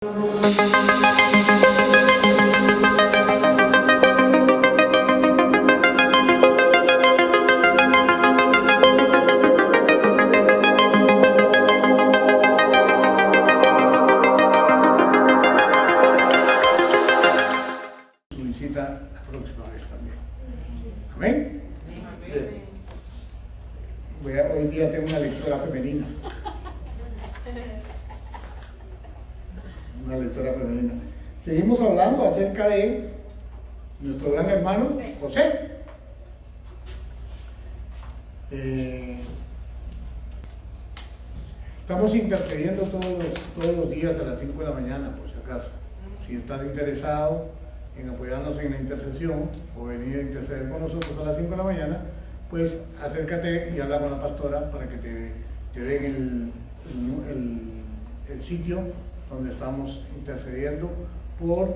Su visita la próxima vez también. Amén. Hoy día tengo una lectura femenina. Una lectura femenina. Seguimos hablando acerca de nuestro gran hermano José. Estamos intercediendo todos los días a las 5 de la mañana, por si acaso. Si estás interesado en apoyarnos en la intercesión o venir a interceder con nosotros a las 5 de la mañana, pues acércate y habla con la pastora para que te den el sitio donde estamos intercediendo por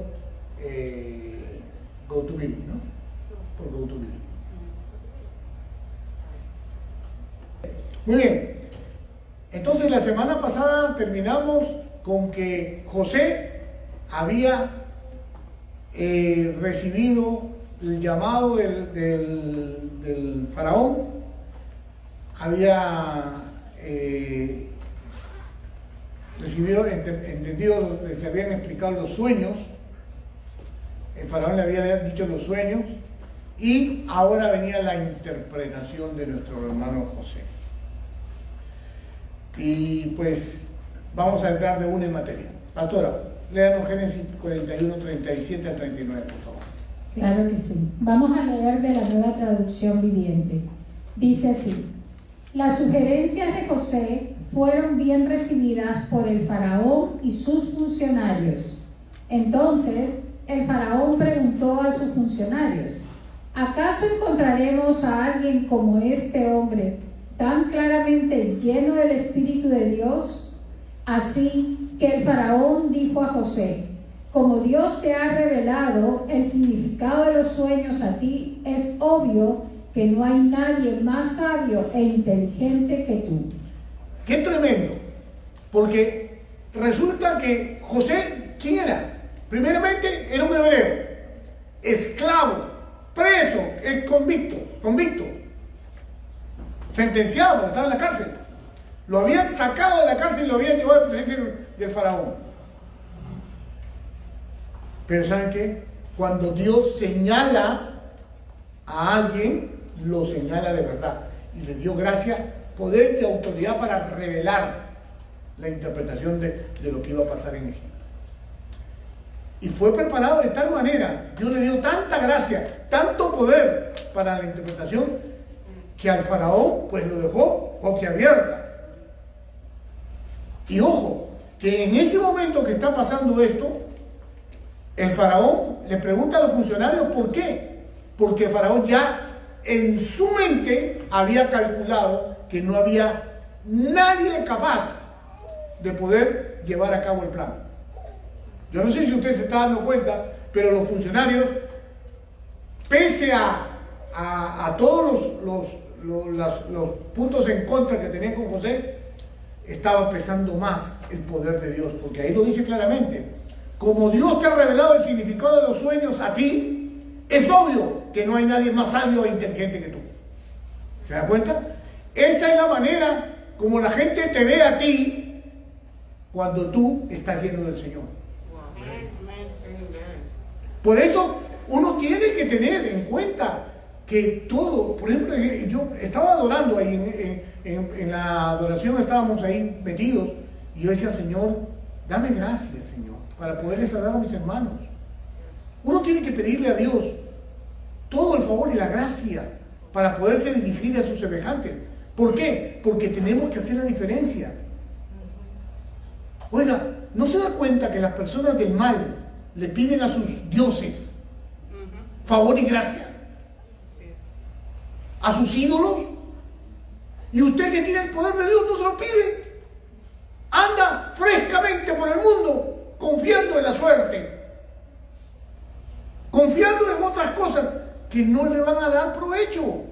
GoToMeeting, ¿no? Por GoToMeeting. Muy bien. Entonces la semana pasada terminamos con que José había recibido el llamado del faraón, había entendido, se habían explicado los sueños, el faraón le había dicho los sueños y ahora venía la interpretación de nuestro hermano José. Y pues vamos a entrar de una en materia. Pastora, léanos Génesis 41, 37 al 39, por favor. Claro que sí. Vamos a leer de la Nueva Traducción Viviente. Dice así: las sugerencias de José fueron bien recibidas por el faraón y sus funcionarios. Entonces el faraón preguntó a sus funcionarios: ¿acaso encontraremos a alguien como este hombre, tan claramente lleno del Espíritu de Dios? Así que el faraón dijo a José: como Dios te ha revelado el significado de los sueños a ti, es obvio que no hay nadie más sabio e inteligente que tú. ¡Qué tremendo! Porque resulta que José, ¿quién era? Primeramente era un hebreo, esclavo, preso, convicto, sentenciado por estar en la cárcel. Lo habían sacado de la cárcel y lo habían llevado al presencia del faraón. Pero ¿saben qué? Cuando Dios señala a alguien, lo señala de verdad. Y le dio gracia, poder y autoridad para revelar la interpretación de lo que iba a pasar en Egipto. Y fue preparado de tal manera, Dios le dio tanta gracia, tanto poder para la interpretación, que al faraón pues lo dejó boquiabierta. Y ojo, que en ese momento que está pasando esto, el faraón le pregunta a los funcionarios ¿por qué? Porque el faraón ya en su mente había calculado que no había nadie capaz de poder llevar a cabo el plan. Yo no sé si usted se está dando cuenta, pero los funcionarios, pese a todos los puntos en contra que tenían con José, estaba pesando más el poder de Dios, porque ahí lo dice claramente: como Dios te ha revelado el significado de los sueños a ti, es obvio que no hay nadie más sabio e inteligente que tú. ¿Se da cuenta? Esa es la manera como la gente te ve a ti cuando tú estás lleno del Señor. Por eso uno tiene que tener en cuenta que todo, por ejemplo, yo estaba adorando ahí, en la adoración estábamos ahí metidos, y yo decía: Señor, dame gracias, Señor, para poderles hablar a mis hermanos. Uno tiene que pedirle a Dios todo el favor y la gracia para poderse dirigir a sus semejantes. ¿Por qué? Porque tenemos que hacer la diferencia. Oiga, ¿no se da cuenta que las personas del mal le piden a sus dioses favor y gracia? A sus ídolos. Y usted que tiene el poder de Dios no se lo pide. Anda frescamente por el mundo confiando en la suerte, confiando en otras cosas que no le van a dar provecho.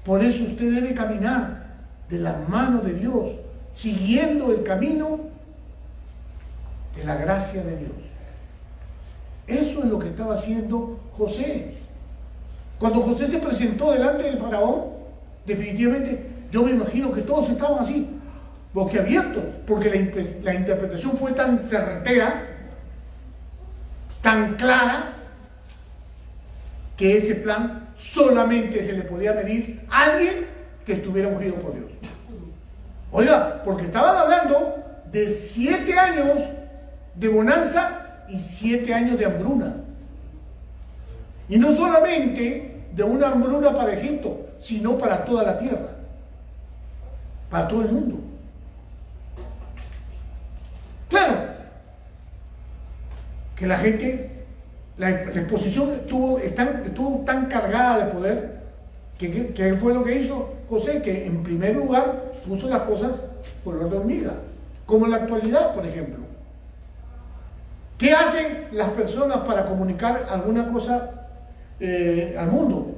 Por eso usted debe caminar de la mano de Dios, siguiendo el camino de la gracia de Dios. Eso es lo que estaba haciendo José. Cuando José se presentó delante del faraón, definitivamente yo me imagino que todos estaban así, boquiabiertos, porque la interpretación fue tan certera, tan clara, que ese plan solamente se le podía medir a alguien que estuviera ungido por Dios. Oiga, porque estaban hablando de 7 años de bonanza y 7 años de hambruna. Y no solamente de una hambruna para Egipto, sino para toda la tierra, para todo el mundo. Claro, que la gente, la exposición estuvo tan cargada de poder, que fue lo que hizo José, que en primer lugar puso las cosas color de hormiga, como en la actualidad, por ejemplo. ¿Qué hacen las personas para comunicar alguna cosa al mundo?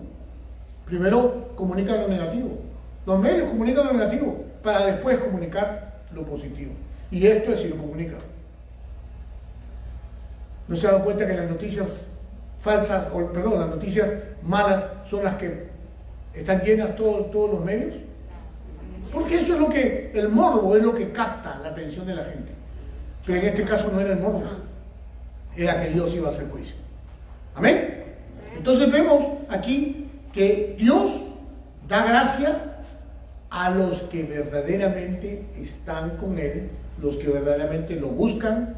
Primero comunican lo negativo. Los medios comunican lo negativo para después comunicar lo positivo. Y esto es si lo comunican. ¿No se ha dado cuenta que las noticias falsas, las noticias malas son las que están llenas todos los medios? Porque eso es lo que, el morbo es lo que capta la atención de la gente. Pero en este caso no era el morbo, era que Dios iba a hacer juicio. Amén. Entonces vemos aquí que Dios da gracia a los que verdaderamente están con Él, los que verdaderamente lo buscan,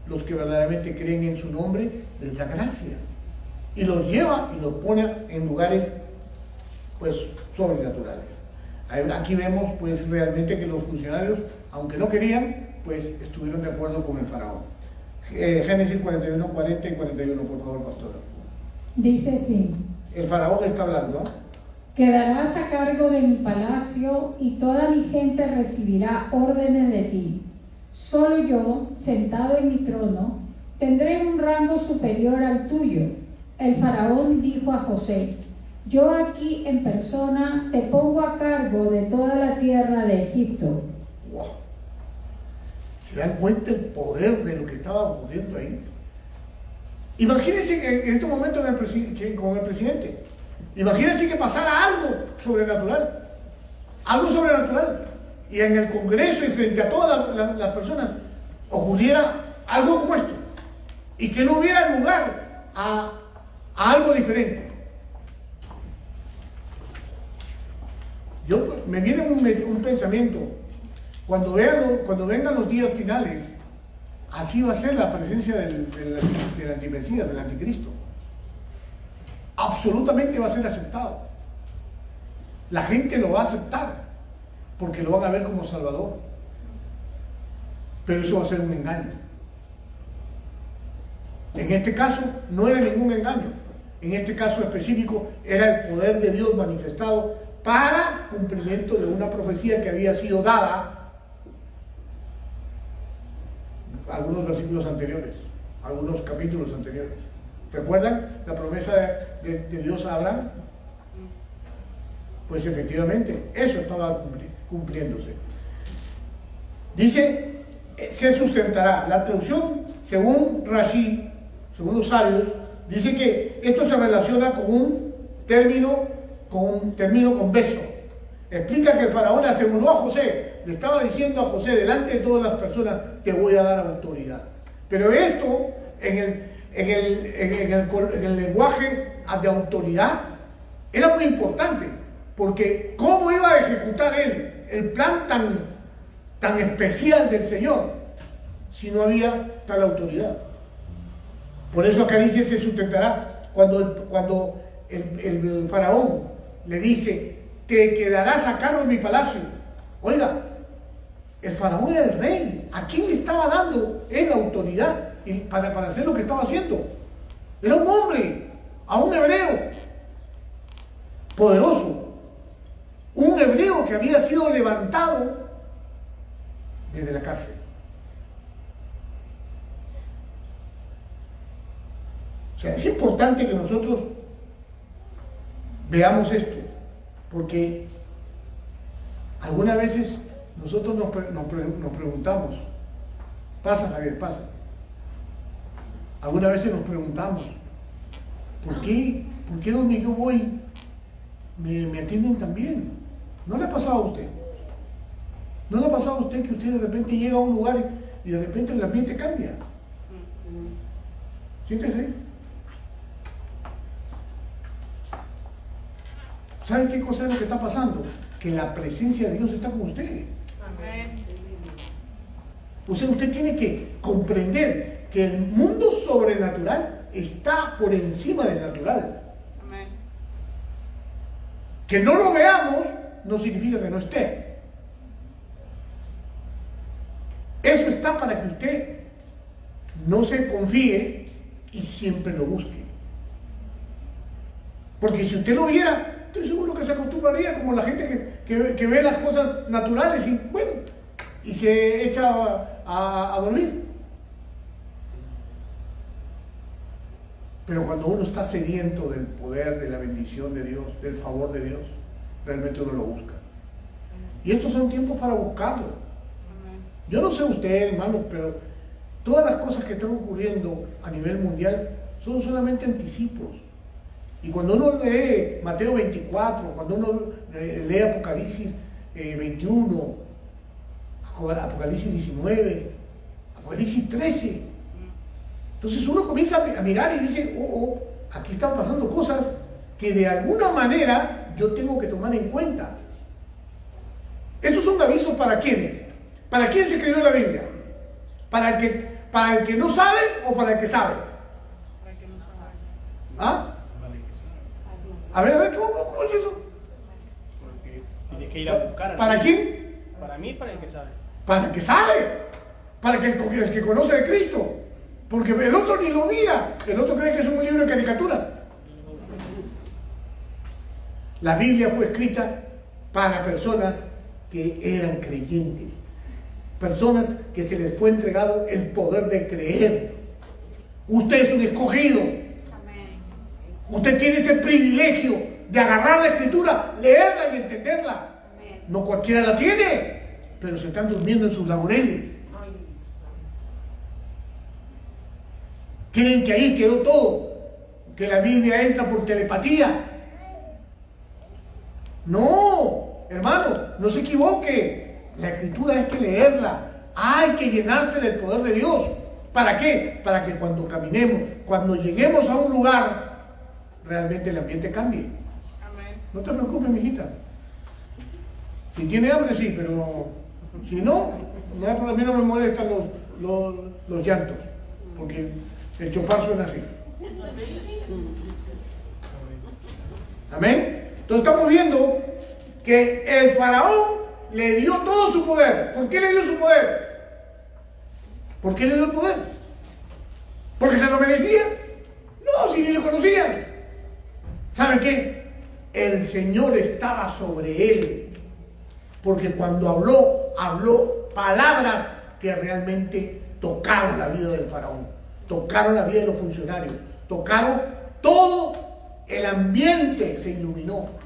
los que verdaderamente creen en su nombre, les da gracia. Y los lleva y los pone en lugares pues sobrenaturales. Aquí vemos pues realmente que los funcionarios, aunque no querían, pues estuvieron de acuerdo con el faraón. Génesis 41, 40 y 41, por favor, pastora. Dice así. El faraón está hablando, ¿eh? Quedarás a cargo de mi palacio y toda mi gente recibirá órdenes de ti. Solo yo, sentado en mi trono, tendré un rango superior al tuyo. El faraón dijo a José: yo aquí en persona te pongo a cargo de toda la tierra de Egipto. Wow. ¿Se dan cuenta el poder de lo que estaba ocurriendo ahí? Imagínense que en este momento con el presidente, imagínense que pasara algo sobrenatural, y en el Congreso y frente a todas las personas ocurriera algo como esto, y que no hubiera lugar a algo diferente. Me viene un pensamiento, cuando vengan los días finales, así va a ser la presencia del antimesías, del anticristo. Absolutamente va a ser aceptado. La gente lo va a aceptar, porque lo van a ver como Salvador. Pero eso va a ser un engaño. En este caso no era ningún engaño. En este caso específico era el poder de Dios manifestado para cumplimiento de una profecía que había sido dada algunos versículos anteriores, algunos capítulos anteriores. ¿Recuerdan la promesa de Dios a Abraham? Pues efectivamente, eso estaba cumpliéndose. Dice, se sustentará. La traducción, según Rashi, según los sabios, dice que esto se relaciona con un término con beso. Explica que el faraón aseguró a José, le estaba diciendo a José delante de todas las personas: te voy a dar autoridad. Pero esto, en el lenguaje de autoridad, era muy importante, porque ¿cómo iba a ejecutar él el plan tan especial del Señor si no había tal autoridad? Por eso acá dice: se sustentará. Cuando el faraón le dice: te quedarás a cargo de mi palacio. Oiga, el faraón era el rey. ¿A quién le estaba dando él la autoridad para hacer lo que estaba haciendo? Era un hombre, a un hebreo poderoso, un hebreo que había sido levantado desde la cárcel. O sea, es importante que nosotros veamos esto, porque algunas veces nosotros nos preguntamos, pasa Javier, pasa, Algunas veces nos preguntamos, ¿por qué donde yo voy me atienden tan bien? ¿No le ha pasado a usted? ¿No le ha pasado a usted que usted de repente llega a un lugar y de repente el ambiente cambia? ¿Siéntese? ¿Saben qué cosa es lo que está pasando? Que la presencia de Dios está con usted. Amén. O sea, usted tiene que comprender que el mundo sobrenatural está por encima del natural. Amén. Que no lo veamos no significa que no esté. Eso está para que usted no se confíe y siempre lo busque. Porque si usted lo viera, estoy seguro que se acostumbraría como la gente que ve las cosas naturales y bueno, y se echa a dormir. Pero cuando uno está sediento del poder, de la bendición de Dios, del favor de Dios, realmente uno lo busca. Y estos son tiempos para buscarlo. Yo no sé ustedes, hermanos, pero todas las cosas que están ocurriendo a nivel mundial son solamente anticipos. Y cuando uno lee Mateo 24, cuando uno lee Apocalipsis 21, Apocalipsis 19, Apocalipsis 13, entonces uno comienza a mirar y dice, aquí están pasando cosas que de alguna manera yo tengo que tomar en cuenta. Estos son avisos para quiénes. ¿Para quién se escribió la Biblia? ¿Para el que no sabe o para el que sabe? Para el que no sabe. ¿Ah? A ver, ¿cómo es eso? Porque tienes que ir a buscar. ¿Para quién? Para mí, para el que sabe. Para el que sabe. Para el que conoce de Cristo. Porque el otro ni lo mira. El otro cree que es un libro de caricaturas. La Biblia fue escrita para personas que eran creyentes. Personas que se les fue entregado el poder de creer. Usted es un escogido. Amén. Usted tiene ese privilegio de agarrar la escritura, leerla y entenderla. Amén. No cualquiera la tiene, pero se están durmiendo en sus laureles. Creen que ahí quedó todo, que la Biblia entra por telepatía. No, hermano, no se equivoque. La escritura hay que leerla, hay que llenarse del poder de Dios. ¿Para qué? Para que cuando caminemos, cuando lleguemos a un lugar, realmente el ambiente cambie. Amén. No te preocupes, mijita. Si tiene hambre, sí, pero si no, a mí no me molestan los llantos, porque el chofar suena así. Amén. Entonces estamos viendo que el faraón le dio todo su poder. ¿Por qué le dio su poder? ¿Por qué le dio el poder? ¿Porque se lo merecía? No, si ni lo conocían. ¿Saben qué? El Señor estaba sobre él. Porque cuando habló palabras que realmente tocaron la vida del faraón, tocaron la vida de los funcionarios, tocaron todo el ambiente, se iluminó.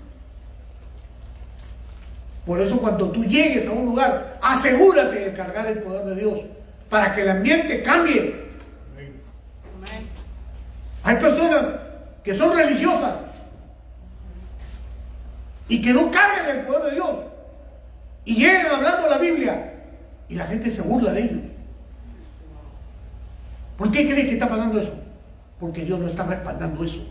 Por eso cuando tú llegues a un lugar, asegúrate de cargar el poder de Dios para que el ambiente cambie. Amén. Hay personas que son religiosas y que no cargan el poder de Dios y llegan hablando la Biblia y la gente se burla de ellos. ¿Por qué crees que está pasando eso? Porque Dios no está respaldando eso.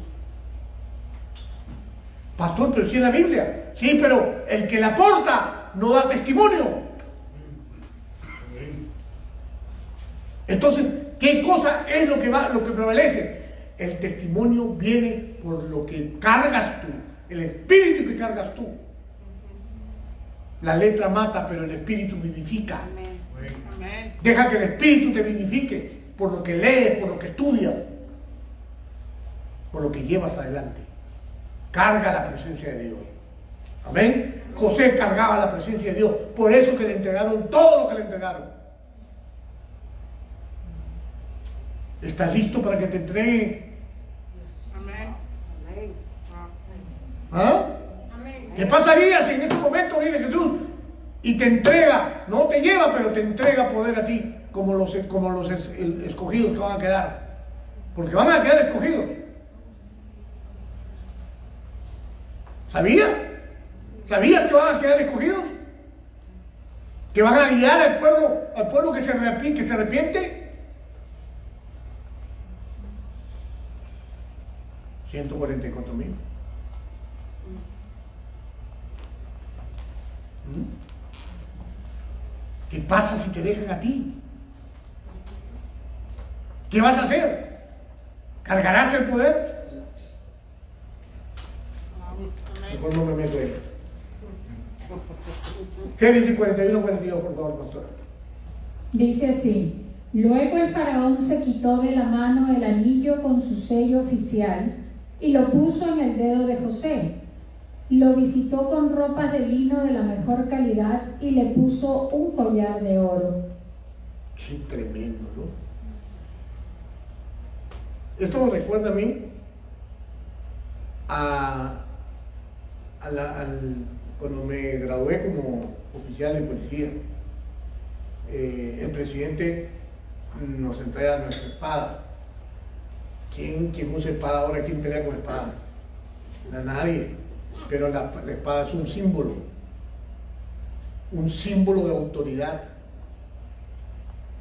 Pastor, pero si es la Biblia. Sí, pero el que la porta no da testimonio. Entonces, ¿qué cosa es lo que prevalece? El testimonio viene por lo que cargas tú, el espíritu que cargas tú. La letra mata, pero el espíritu vivifica. Amén. Amén. Deja que el espíritu te vivifique por lo que lees, por lo que estudias, por lo que llevas adelante. Carga la presencia de Dios. Amén. José cargaba la presencia de Dios. Por eso que le entregaron todo lo que le entregaron. ¿Estás listo para que te entregue? Amén. ¿Ah? Amén. ¿Qué pasaría si en este momento viene Jesús y te entrega, no te lleva, pero te entrega poder a ti, como los escogidos que van a quedar? Porque van a quedar escogidos. ¿Sabías? ¿Sabías que van a quedar escogidos? ¿Que van a guiar al pueblo que se arrepiente? 144,000. ¿Qué pasa si te dejan a ti? ¿Qué vas a hacer? ¿Cargarás el poder? Mejor no me meto ahí. Génesis 41-42, por favor, pastora. Dice así: luego el faraón se quitó de la mano el anillo con su sello oficial y lo puso en el dedo de José. Lo visitó con ropas de lino de la mejor calidad y le puso un collar de oro. Qué tremendo, ¿no? Esto me recuerda a mí cuando me gradué como oficial de policía. El presidente nos entrega nuestra espada. ¿Quién usa espada ahora? ¿Quién pelea con espada? No, nadie. Pero la espada es un símbolo de autoridad.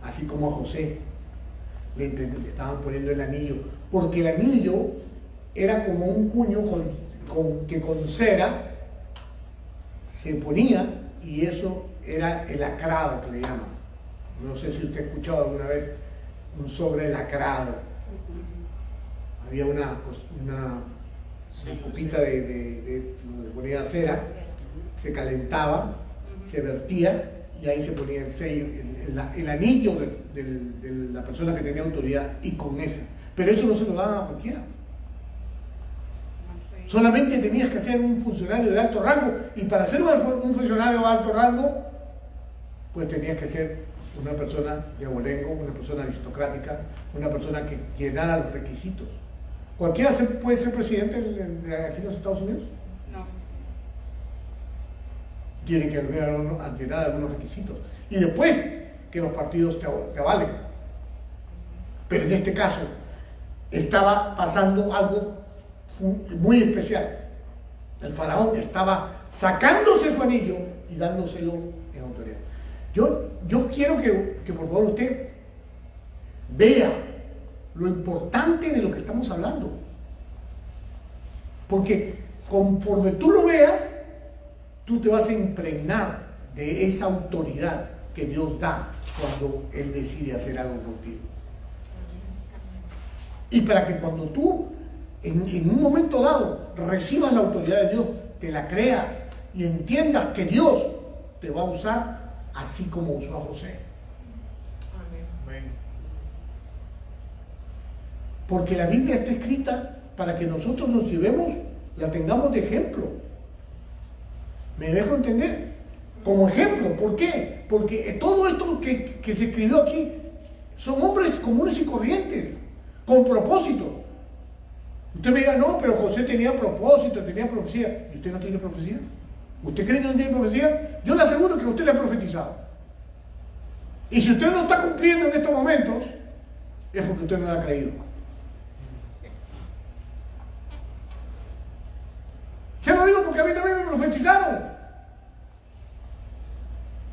Así como a José le estaban poniendo el anillo, porque el anillo era como un cuño que con cera se ponía, y eso era el lacrado, que le llaman. No sé si usted ha escuchado alguna vez un sobre lacrado. Había una copita donde se ponía cera, se calentaba, se vertía y ahí se ponía el sello, el anillo de la persona que tenía autoridad, y con esa. Pero eso no se lo daban a cualquiera. Solamente tenías que ser un funcionario de alto rango, y para ser un funcionario de alto rango, pues tenías que ser una persona de abolengo, una persona aristocrática, una persona que llenara los requisitos. ¿Cualquiera puede ser presidente aquí en los Estados Unidos? No. Tiene que llenar algunos requisitos. Y después que los partidos te avalen. Pero en este caso estaba pasando algo muy especial. El faraón estaba sacándose su anillo y dándoselo en autoridad. Yo quiero que por favor usted vea lo importante de lo que estamos hablando. Porque conforme tú lo veas, tú te vas a impregnar de esa autoridad que Dios da cuando Él decide hacer algo contigo. Y para que cuando tú en un momento dado recibas la autoridad de Dios, te la creas y entiendas que Dios te va a usar así como usó a José. Porque la Biblia está escrita para que nosotros nos llevemos, la tengamos de ejemplo. ¿Me dejo entender? Como ejemplo. ¿Por qué? Porque todo esto que se escribió aquí son hombres comunes y corrientes, con propósito. Usted me dirá, no, pero José tenía propósito, tenía profecía. ¿Y usted no tiene profecía? ¿Usted cree que no tiene profecía? Yo le aseguro que a usted le ha profetizado. Y si usted no está cumpliendo en estos momentos, es porque usted no lo ha creído. Se lo digo porque a mí también me profetizaron.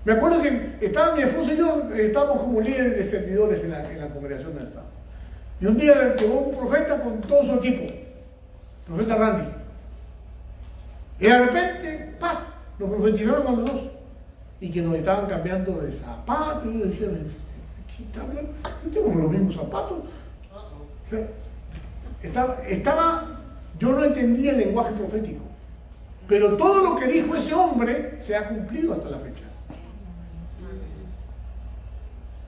Me acuerdo que estaba mi esposa y yo, estábamos como líderes de servidores en la congregación del Estado. Y un día llegó un profeta con todo su equipo, el profeta Randy. Y de repente, ¡pah!, nos profetizaron a los dos. Y que nos estaban cambiando de zapatos. Y yo decía, ¿qué está hablando? No tenemos los mismos zapatos. O sea, yo no entendía el lenguaje profético. Pero todo lo que dijo ese hombre se ha cumplido hasta la fecha.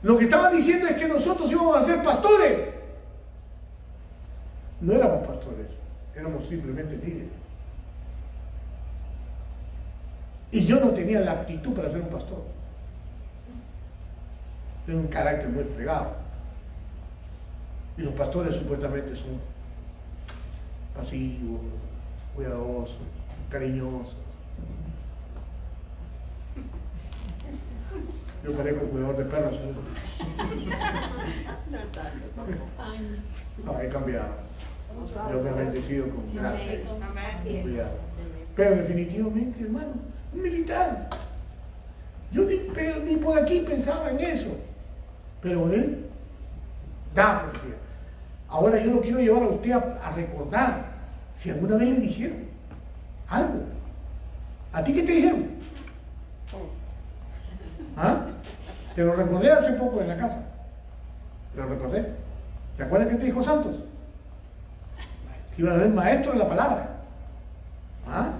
Lo que estaban diciendo es que nosotros íbamos a ser pastores. No éramos pastores, éramos simplemente líderes. Y yo no tenía la aptitud para ser un pastor. Tengo un carácter muy fregado. Y los pastores supuestamente son pasivos, cuidadosos, cariñosos. Yo parezco cuidador de perros. No, he cambiado. Dios me ha bendecido con gracia. Amén. Cuidado. Pero definitivamente, hermano, un militar. Yo ni por aquí pensaba en eso. Pero él da profecía. Ahora yo lo quiero llevar a usted a recordar si alguna vez le dijeron algo. ¿A ti qué te dijeron? ¿Ah? Te lo recordé hace poco en la casa. Te lo recordé. ¿Te acuerdas qué te dijo Santos? Que iba a ser maestro de la palabra. ¿Ah?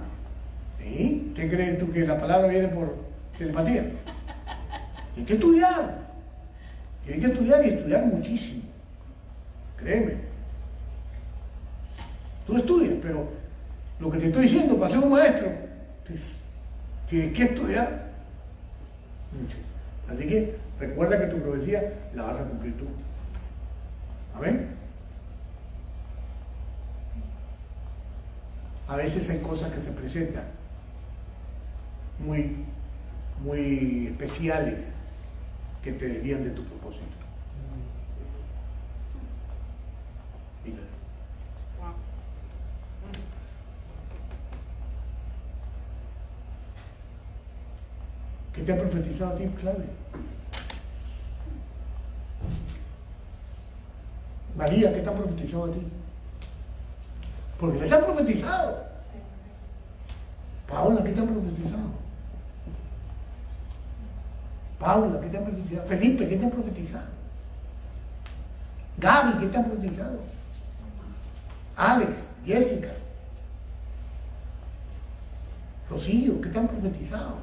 ¿Sí? ¿Qué crees tú que la palabra viene por telepatía? Tienes que estudiar. Tienes que estudiar y estudiar muchísimo. Créeme. Tú estudias, pero lo que te estoy diciendo, para ser un maestro, pues, tienes que estudiar mucho. Así que recuerda que tu profecía la vas a cumplir tú. Amén. A veces hay cosas que se presentan muy especiales que te desvían de tu propósito. Diles. Wow. ¿Qué te ha profetizado a ti, Claudia? María, ¿qué te ha profetizado a ti? Porque les ha profetizado. Paula, ¿qué te han profetizado? Paula, ¿qué te han profetizado? Felipe, ¿qué te han profetizado? Gaby, ¿qué te han profetizado? Alex, Jessica, Rocío, ¿qué te han profetizado?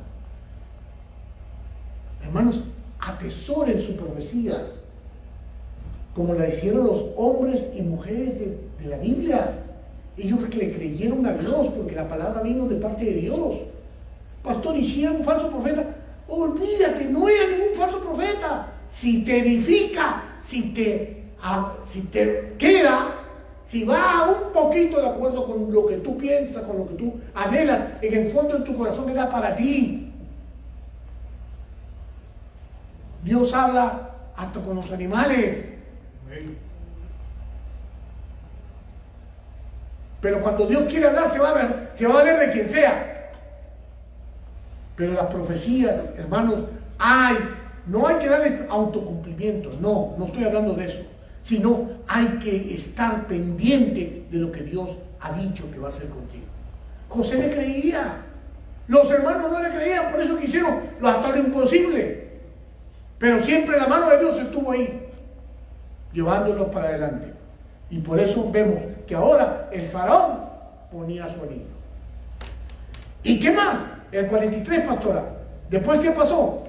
Hermanos, atesoren su profecía, como la hicieron los hombres y mujeres de la Biblia. Ellos le creyeron a Dios porque la palabra vino de parte de Dios. Pastor, ¿y si era un falso profeta? Olvídate, no era ningún falso profeta. Si te edifica, si te queda, si va un poquito de acuerdo con lo que tú piensas, con lo que tú anhelas, en el fondo de tu corazón era para ti. Dios habla hasta con los animales. Pero cuando Dios quiere hablar se va a valer de quien sea. Pero las profecías, hermanos, no hay que darles autocumplimiento. No estoy hablando de eso. Sino hay que estar pendiente de lo que Dios ha dicho que va a hacer contigo. José le creía. Los hermanos no le creían, por eso quisieron hasta lo imposible. Pero siempre la mano de Dios estuvo ahí, llevándolos para adelante. Y por eso vemos que ahora el faraón ponía su anillo. ¿Y qué más? El 43, pastora. ¿Después qué pasó?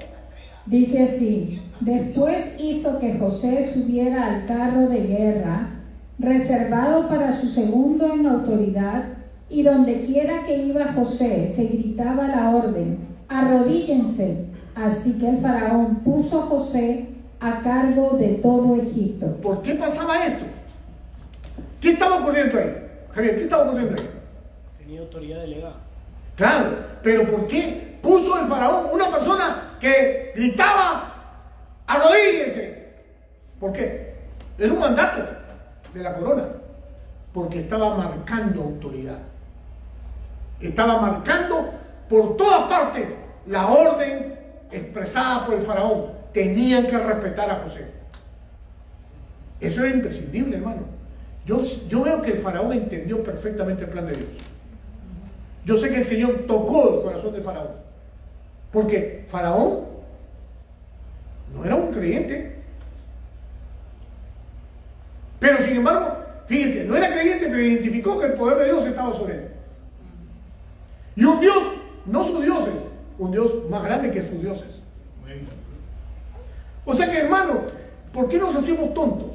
Dice así: después hizo que José subiera al carro de guerra, reservado para su segundo en autoridad, y donde quiera que iba José se gritaba la orden: arrodíllense. Así que el faraón puso a José a cargo de todo Egipto. ¿Por qué pasaba esto? ¿Qué estaba ocurriendo ahí? Javier, ¿qué estaba ocurriendo ahí? Tenía autoridad delegada. Claro, pero ¿por qué puso el faraón una persona que gritaba arrodíllense? ¿Por qué? Era un mandato de la corona, porque estaba marcando autoridad. Estaba marcando por todas partes la orden expresada por el faraón. Tenían que respetar a José. Eso era imprescindible, hermano. Yo veo que el faraón entendió perfectamente el plan de Dios. Yo sé que el Señor tocó el corazón de faraón, porque faraón no era un creyente, pero sin embargo, fíjense, no era creyente, pero identificó que el poder de Dios estaba sobre él. Y un Dios, no sus dioses, un Dios más grande que sus dioses. O sea que, hermano, ¿por qué nos hacemos tontos?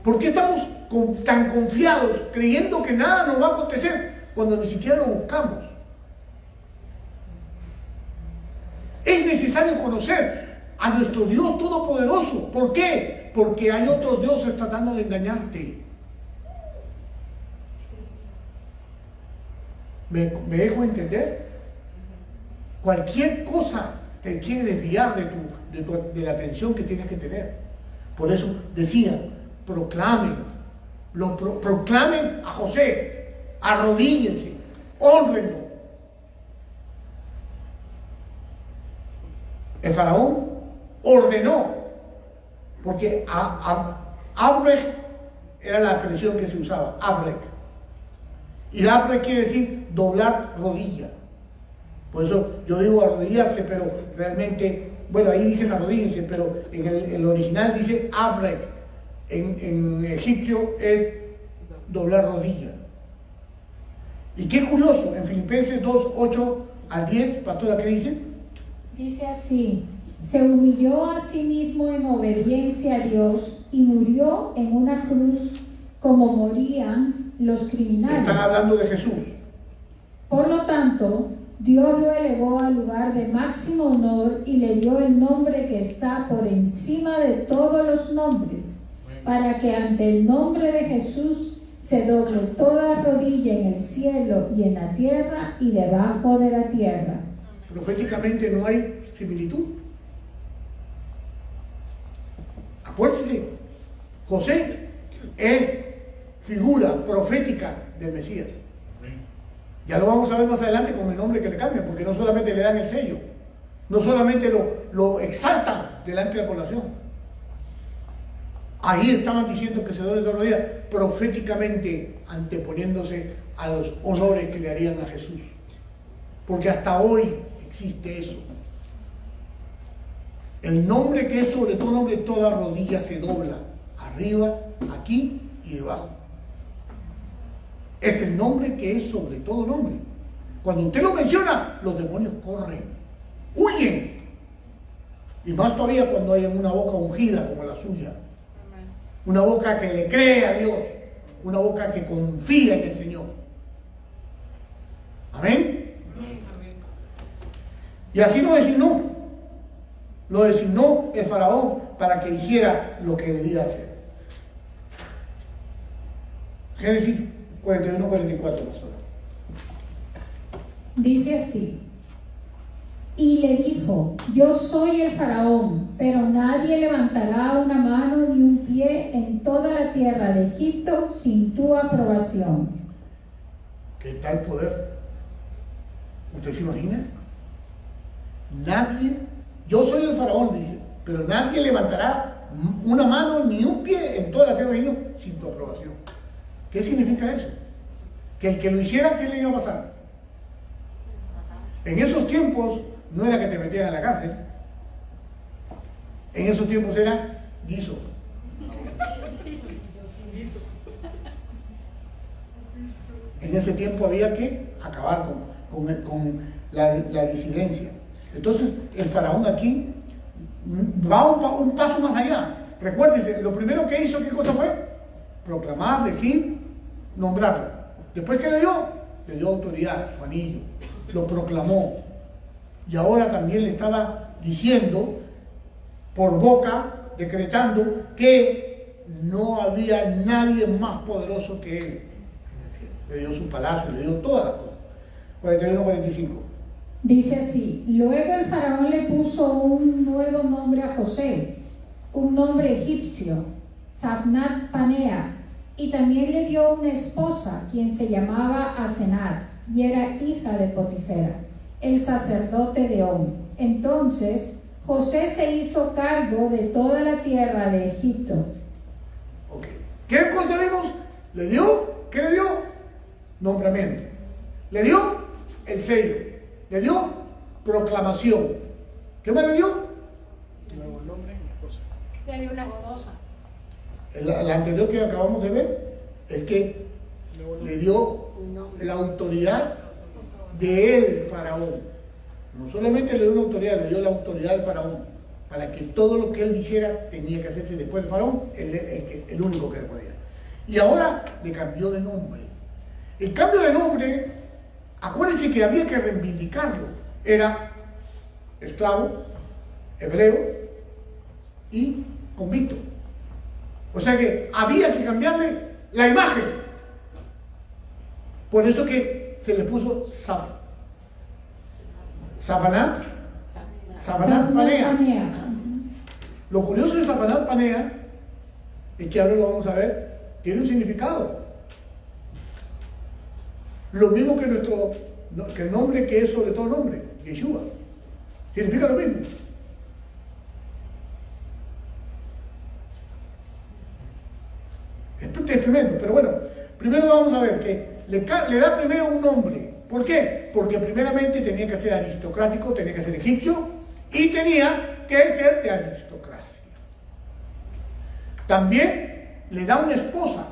¿Por qué estamos tan confiados, creyendo que nada nos va a acontecer cuando ni siquiera lo buscamos? Es necesario conocer a nuestro Dios Todopoderoso. ¿Por qué? Porque hay otros dioses tratando de engañarte. ¿Me dejo entender? Cualquier cosa te quiere desviar de la atención que tienes que tener. Por eso decía, proclamen, proclamen a José, arrodíllense, honrenlo. El faraón ordenó, porque Abrek era la expresión que se usaba, Abrek. Y Abrek quiere decir doblar rodilla. Por eso yo digo arrodillarse, pero realmente, bueno, ahí dicen arrodíllense, pero en el original dice Abrek. En egipcio es doblar rodilla. Y qué curioso, en Filipenses 2, 8 al 10, pastora, ¿qué dice? Dice así: se humilló a sí mismo en obediencia a Dios y murió en una cruz como morían los criminales. Están hablando de Jesús. Por lo tanto, Dios lo elevó al lugar de máximo honor y le dio el nombre que está por encima de todos los nombres, para que ante el nombre de Jesús se doble toda rodilla en el cielo y en la tierra y debajo de la tierra. Proféticamente no hay similitud. Acuérdense, José es figura profética del Mesías. Ya lo vamos a ver más adelante con el nombre que le cambian, porque no solamente le dan el sello, no solamente lo exaltan delante de la población. Ahí estaban diciendo que se doble todos los días, proféticamente anteponiéndose a los honores que le harían a Jesús. Porque hasta hoy existe eso. El nombre que es sobre todo nombre, toda rodilla se dobla, arriba, aquí y debajo. Es el nombre que es sobre todo nombre. Cuando usted lo menciona, los demonios corren, huyen. Y más todavía cuando hay una boca ungida como la suya. Una boca que le cree a Dios, una boca que confía en el Señor. Amén. Y así lo designó el faraón para que hiciera lo que debía hacer. Génesis 41-44, pastora. Dice así: y le dijo: yo soy el faraón, pero nadie levantará una mano ni un pie en toda la tierra de Egipto sin tu aprobación. ¿Qué tal poder? ¿Usted se imagina? Nadie, yo soy el faraón, dice, pero nadie levantará una mano ni un pie en toda la tierra de Egipto sin tu aprobación. ¿Qué significa eso? Que el que lo hiciera, ¿qué le iba a pasar? En esos tiempos no era que te metieran a la cárcel. En esos tiempos era guiso. En ese tiempo había que acabar con la disidencia. Entonces el faraón aquí va un paso más allá. Recuérdense, lo primero que hizo, ¿qué cosa fue? Proclamar, decir, nombrarlo. Después, ¿qué le dio? Le dio autoridad, su anillo. Lo proclamó. Y ahora también le estaba diciendo, por boca, decretando, que no había nadie más poderoso que él. Le dio su palacio, le dio todas las cosas. 41-45. Dice así: luego el faraón le puso un nuevo nombre a José, un nombre egipcio, Safnat Panea, y también le dio una esposa, quien se llamaba Asenat, y era hija de Potifera, el sacerdote de On. Entonces José se hizo cargo de toda la tierra de Egipto. Ok. ¿Qué cosa vimos? ¿Le dio? ¿Qué le dio? Nombramiento. ¿Le dio? El sello. ¿Le dio? Proclamación. ¿Qué más le dio? Nuevo nombre, esposa. Le dio una esposa. La anterior que acabamos de ver es que le dio la autoridad del faraón. No solamente le dio una autoridad, le dio la autoridad al faraón, para que todo lo que él dijera tenía que hacerse después del faraón, el único que podía. Y ahora le cambió de nombre. El cambio de nombre, acuérdense que había que reivindicarlo. Era esclavo, hebreo y convicto. O sea que había que cambiarle la imagen. Por eso que se le puso Safanat Panea. Lo curioso de Safanat Panea es que ahora lo vamos a ver, tiene un significado. Lo mismo que que el nombre que es sobre todo nombre, Yeshua. Significa lo mismo. Es tremendo, pero bueno, primero vamos a ver que le da primero un nombre. ¿Por qué? Porque primeramente tenía que ser aristocrático, tenía que ser egipcio y tenía que ser de aristocracia. También le da una esposa.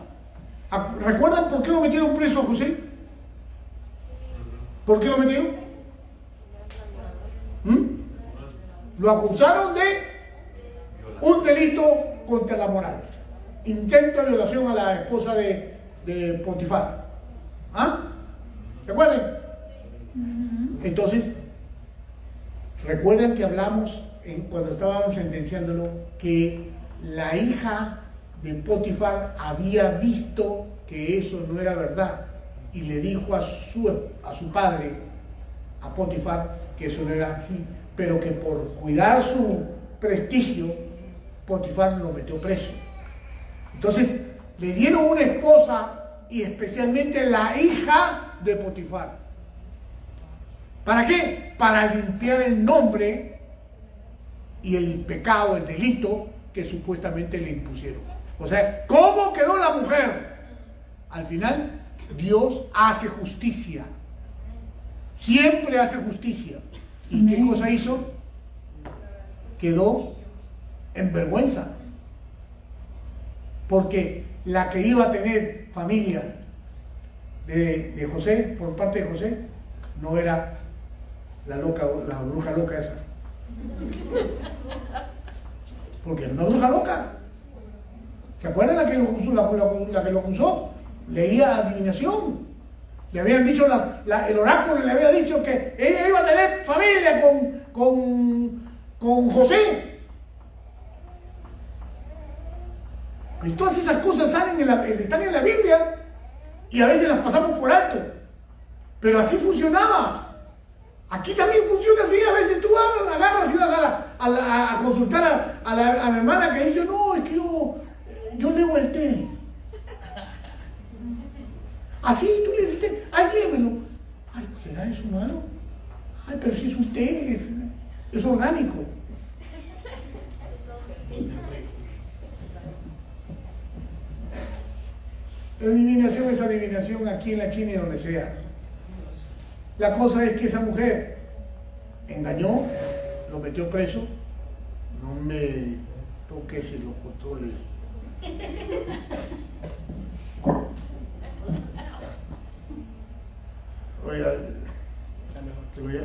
¿Recuerdan por qué lo metieron preso a José? ¿Por qué lo metieron? Lo acusaron de un delito contra la moral. Intento de violación a la esposa de Potifar. ¿Ah? ¿Se acuerdan? Entonces, recuerdan que hablamos cuando estaban sentenciándolo que la hija de Potifar había visto que eso no era verdad y le dijo a su padre, a Potifar, que eso no era así, pero que por cuidar su prestigio, Potifar lo metió preso. Entonces, le dieron una esposa y especialmente la hija de Potifar. ¿Para qué? Para limpiar el nombre y el pecado, el delito que supuestamente le impusieron. O sea, ¿cómo quedó la mujer? Al final, Dios hace justicia. Siempre hace justicia. ¿Y qué cosa hizo? Quedó en vergüenza. Porque la que iba a tener familia de José, por parte de José, no era la bruja loca esa. Porque era una bruja loca. ¿Se acuerdan la que lo acusó? Leía adivinación. Le habían dicho, el oráculo le había dicho que ella iba a tener familia con José. Y todas esas cosas están en la Biblia y a veces las pasamos por alto. Pero así funcionaba. Aquí también funciona así. A veces tú agarras y vas a consultar a la hermana que dice, no, es que yo leo el té. Así tú le dices, ay, léemelo. Ay, ¿será eso malo? Ay, pero si es un té, es orgánico. Adivinación es adivinación aquí en la China y donde sea. La cosa es que esa mujer engañó, lo metió preso. No me toques en los controles. Oiga,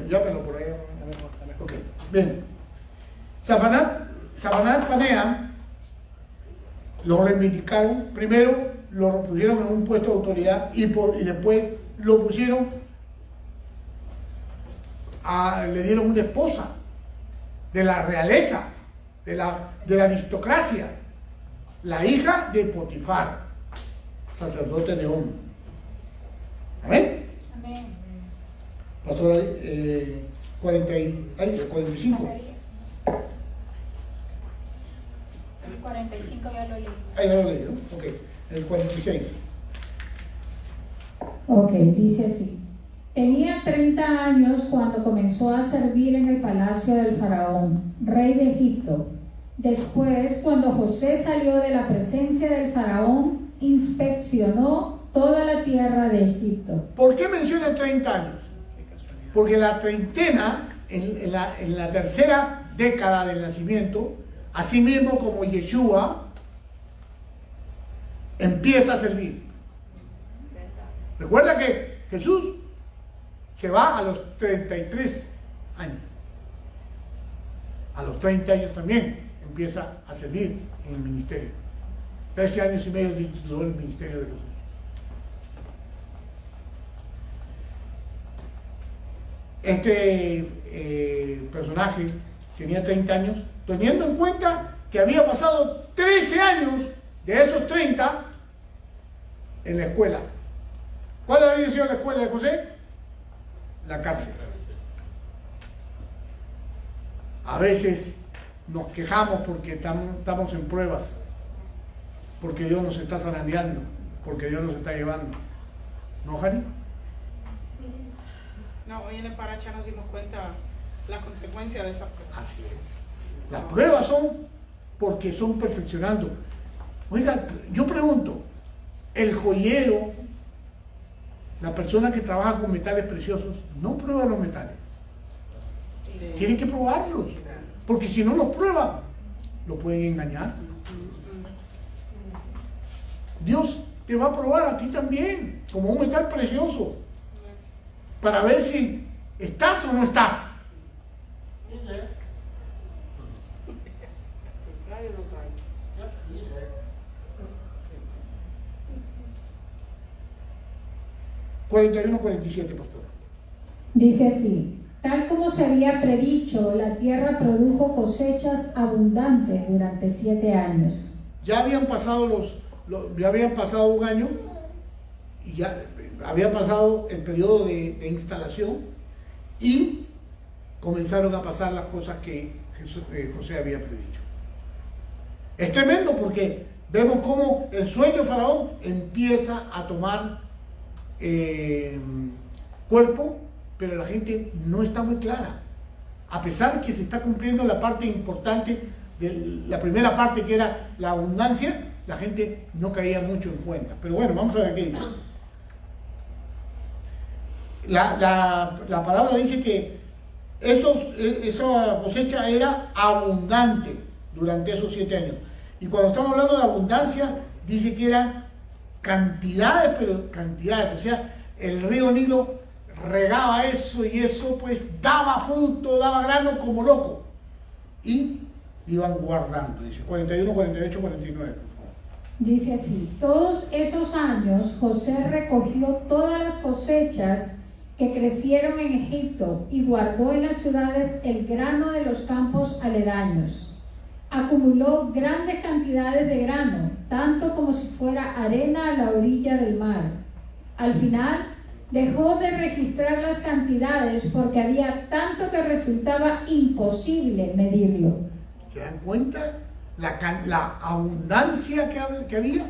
llámelo por ahí. Ok, bien. Safanat Panea lo reivindicaron. Primero lo pusieron en un puesto de autoridad y después lo pusieron le dieron una esposa de la realeza, de la aristocracia, la hija de Potifar, sacerdote de On. ¿Amén? Amén. Pasó 45. El 45 ya lo leí. Ahí ya lo leí, ¿no? Ok, el 46. Ok, dice así. Tenía 30 años cuando comenzó a servir en el palacio del faraón, rey de Egipto. Después, cuando José salió de la presencia del faraón, inspeccionó toda la tierra de Egipto. ¿Por qué menciona 30 años? Porque la treintena, en la tercera década del nacimiento, así mismo como Yeshua, empieza a servir. Recuerda que Jesús se va a los 33 años. A los 30 años también empieza a servir en el ministerio. 13 años y medio duró el ministerio de Jesús. Este personaje tenía 30 años, teniendo en cuenta que había pasado 13 años de esos 30 en la escuela. ¿Cuál había sido la escuela de José? La cárcel. A veces nos quejamos porque estamos en pruebas. porque Dios nos está zarandeando, porque Dios nos está llevando. ¿No, Jani? No, hoy en el Paracha nos dimos cuenta la consecuencia de esa prueba. Así es. Las pruebas son porque son perfeccionando. Oiga, yo pregunto, el joyero, la persona que trabaja con metales preciosos, no prueba los metales. Tienen que probarlos, porque si no los prueban, lo pueden engañar. Dios te va a probar a ti también, como un metal precioso, para ver si estás o no estás. ...41, 47, pastora. Dice así: tal como se había predicho, la tierra produjo cosechas abundantes durante 7 años. Ya habían pasado ya habían pasado un año y ya había pasado el periodo de instalación y comenzaron a pasar las cosas que José había predicho. Es tremendo porque vemos cómo el sueño de Faraón empieza a tomar cuerpo, pero la gente no está muy clara. A pesar de que se está cumpliendo la parte importante, de la primera parte que era la abundancia, la gente no caía mucho en cuenta. Pero bueno, vamos a ver qué dice. La palabra dice que esa cosecha era abundante durante esos 7 años. Y cuando estamos hablando de abundancia, dice que eran cantidades, pero cantidades. O sea, el río Nilo regaba eso y eso pues daba fruto, daba grano como loco. Y iban guardando. Dice 41, 48, 49, por favor. Dice así: todos esos años José recogió todas las cosechas que crecieron en Egipto y guardó en las ciudades el grano de los campos aledaños. Acumuló grandes cantidades de grano, tanto como si fuera arena a la orilla del mar. Al final, dejó de registrar las cantidades porque había tanto que resultaba imposible medirlo. ¿Se dan cuenta la abundancia que había?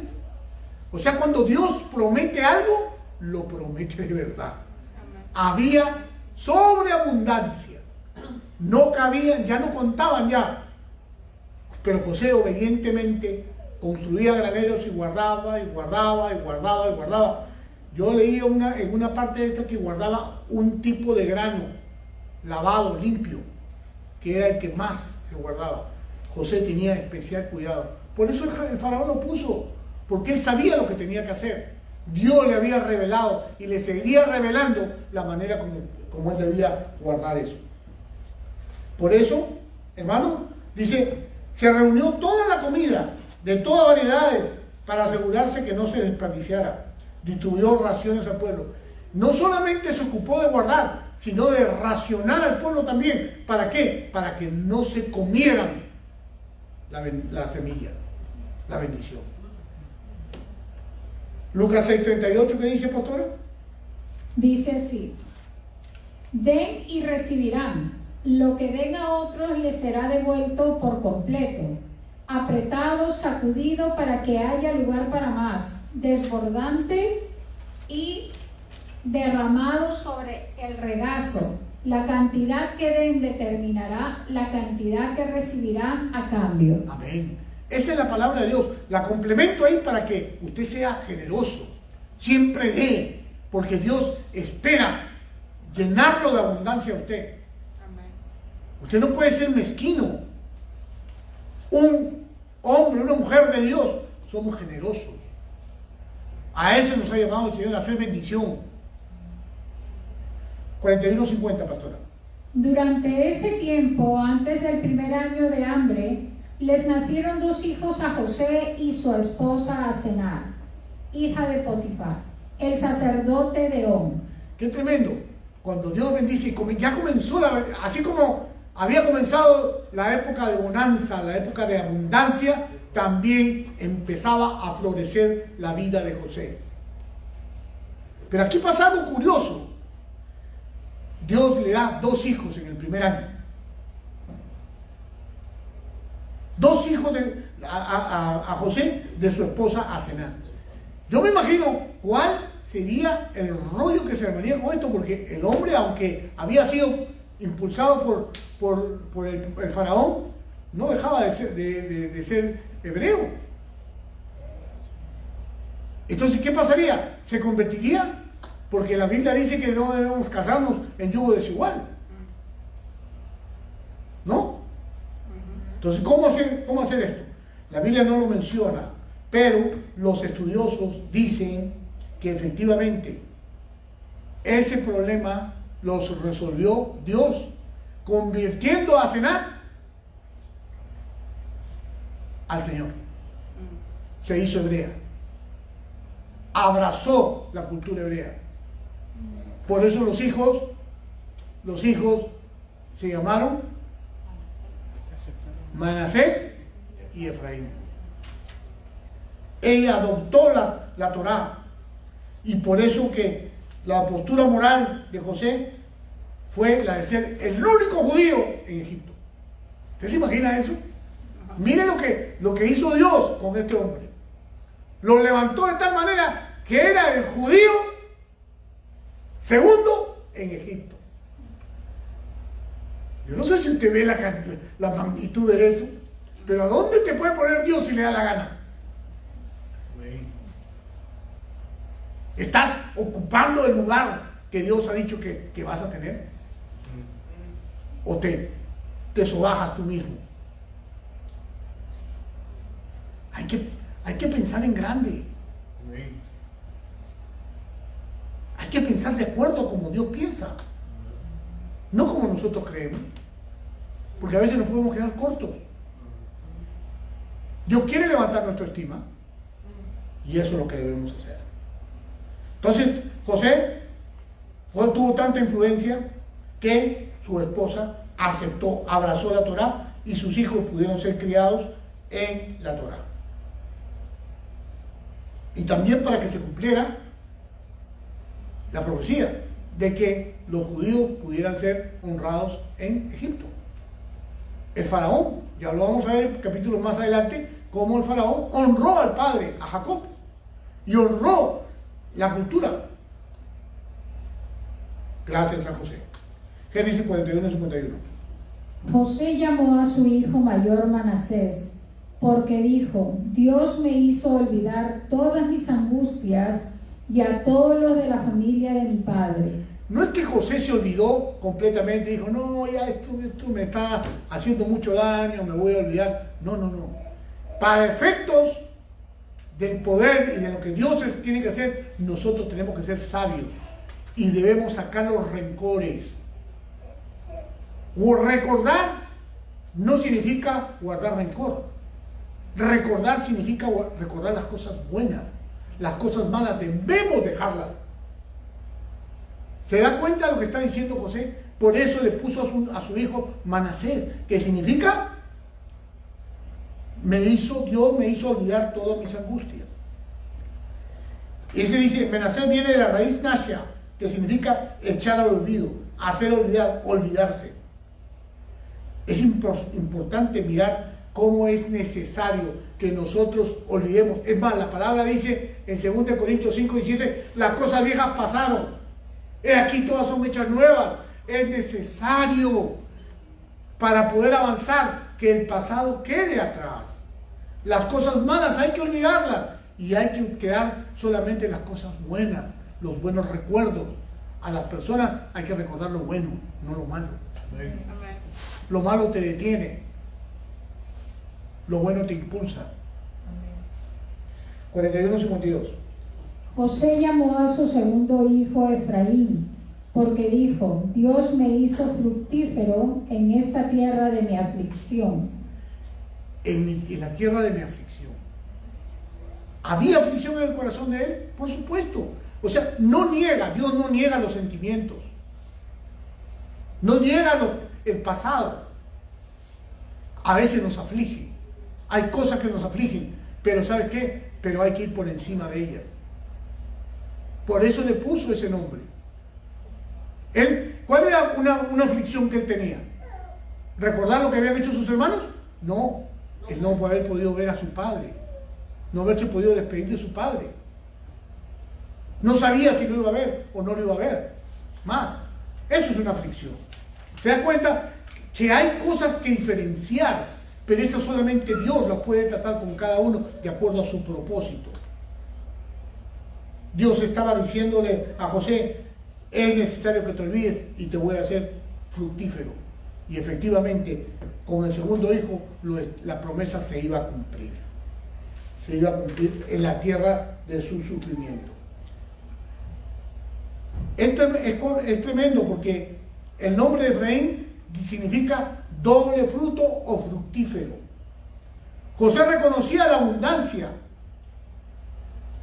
O sea, cuando Dios promete algo, lo promete de verdad. Había sobreabundancia. No cabían, ya no contaban ya. Pero José obedientemente construía graneros y guardaba, y guardaba, y guardaba, y guardaba. Yo leí en una parte de esta que guardaba un tipo de grano lavado, limpio, que era el que más se guardaba. José tenía especial cuidado. Por eso el faraón lo puso, porque él sabía lo que tenía que hacer. Dios le había revelado y le seguiría revelando la manera como él debía guardar eso. Por eso, hermano, dice, se reunió toda la comida de todas variedades para asegurarse que no se desperdiciara. Distribuyó raciones al pueblo. No solamente se ocupó de guardar, sino de racionar al pueblo también. ¿Para qué? Para que no se comieran la semilla, la bendición. Lucas 6:38, ¿qué dice, pastora? Dice así: den y recibirán, lo que den a otros les será devuelto por completo, apretado, sacudido para que haya lugar para más, desbordante y derramado sobre el regazo. La cantidad que den determinará la cantidad que recibirán a cambio. Amén. Esa es la palabra de Dios. La complemento ahí para que usted sea generoso. Siempre dé, porque Dios espera llenarlo de abundancia a usted. Amén. Usted no puede ser mezquino. Un hombre, una mujer de Dios, somos generosos. A eso nos ha llamado el Señor, a hacer bendición. 41:50, pastora. Durante ese tiempo, antes del primer año de hambre, les nacieron 2 hijos a José y su esposa Asenat, hija de Potifar, el sacerdote de On. Qué tremendo. Cuando Dios bendice, ya comenzó, así como había comenzado la época de bonanza, la época de abundancia, también empezaba a florecer la vida de José. Pero aquí pasa algo curioso. Dios le da 2 hijos en el primer año. 2 hijos a José de su esposa Asenat. Yo me imagino cuál sería el rollo que se armaría con esto, porque el hombre, aunque había sido impulsado por el faraón, no dejaba de ser hebreo. Entonces, ¿qué pasaría? ¿Se convertiría? Porque la Biblia dice que no debemos casarnos en yugo desigual. ¿No? Entonces, ¿cómo hacer esto? La Biblia no lo menciona, pero los estudiosos dicen que efectivamente ese problema los resolvió Dios, convirtiendo a Asenat al Señor. Se hizo hebrea. Abrazó la cultura hebrea. Por eso los hijos se llamaron Manasés y Efraín. Ella adoptó la Torá, y por eso que la postura moral de José fue la de ser el único judío en Egipto. ¿Usted se imagina eso? Mire lo que hizo Dios con este hombre. Lo levantó de tal manera que era el judío segundo en Egipto. Yo no sé si usted ve la magnitud de eso, pero ¿a dónde te puede poner Dios si le da la gana? ¿Estás ocupando el lugar que Dios ha dicho que vas a tener? ¿O te sobajas tú mismo? Hay que pensar en grande. Hay que pensar de acuerdo a como Dios piensa, no como nosotros creemos, porque a veces nos podemos quedar cortos. Dios quiere levantar nuestra estima, y eso es lo que debemos hacer. Entonces, José tuvo tanta influencia que su esposa aceptó, abrazó la Torá, y sus hijos pudieron ser criados en la Torá. Y también para que se cumpliera la profecía de que los judíos pudieran ser honrados en Egipto. El faraón, ya lo vamos a ver en capítulos más adelante, cómo el faraón honró al padre, a Jacob, y honró la cultura gracias a José. Génesis 41-51. José llamó a su hijo mayor Manasés, porque dijo: Dios me hizo olvidar todas mis angustias y a todos los de la familia de mi padre. No es que José se olvidó completamente y dijo: no, ya esto me está haciendo mucho daño, me voy a olvidar. No. Para efectos del poder y de lo que Dios tiene que hacer, nosotros tenemos que ser sabios y debemos sacar los rencores. O recordar no significa guardar rencor. Recordar significa recordar las cosas buenas. Las cosas malas debemos dejarlas. ¿Se da cuenta de lo que está diciendo José? Por eso le puso a su hijo Manasés, que significa: Dios me hizo olvidar todas mis angustias. Y ese dice, Manasés viene de la raíz Nasha, que significa echar al olvido, hacer olvidar, olvidarse. Es importante mirar cómo es necesario que nosotros olvidemos. Es más, la palabra dice en 2 Corintios 5:17, las cosas viejas pasaron, he aquí todas son hechas nuevas. Es necesario, para poder avanzar, que el pasado quede atrás. Las cosas malas hay que olvidarlas y hay que quedar solamente las cosas buenas, los buenos recuerdos. A las personas hay que recordar lo bueno, no lo malo. Amén. Lo malo te detiene, lo bueno te impulsa. 41-52. José llamó a su segundo hijo Efraín, porque dijo: Dios me hizo fructífero en esta tierra de mi aflicción. En la tierra de mi aflicción. ¿Había aflicción en el corazón de él? Por supuesto. O sea, Dios no niega los sentimientos. No niega el pasado. A veces nos aflige. Hay cosas que nos afligen, pero ¿sabes qué? Pero hay que ir por encima de ellas. Por eso le puso ese nombre. ¿Cuál era una aflicción que él tenía? ¿Recordar lo que habían hecho sus hermanos? No. el no haber podido ver a su padre, no haberse podido despedir de su padre. No sabía si lo iba a ver o no lo iba a ver más. Eso es una aflicción. ¿Se da cuenta que hay cosas que diferenciar, pero eso solamente Dios las puede tratar con cada uno de acuerdo a su propósito? Dios estaba diciéndole a José, es necesario que te olvides y te voy a hacer fructífero. Y efectivamente, con el segundo hijo, la promesa se iba a cumplir. Se iba a cumplir en la tierra de su sufrimiento. Esto es tremendo porque el nombre de Efraín significa doble fruto o fructífero. José reconocía la abundancia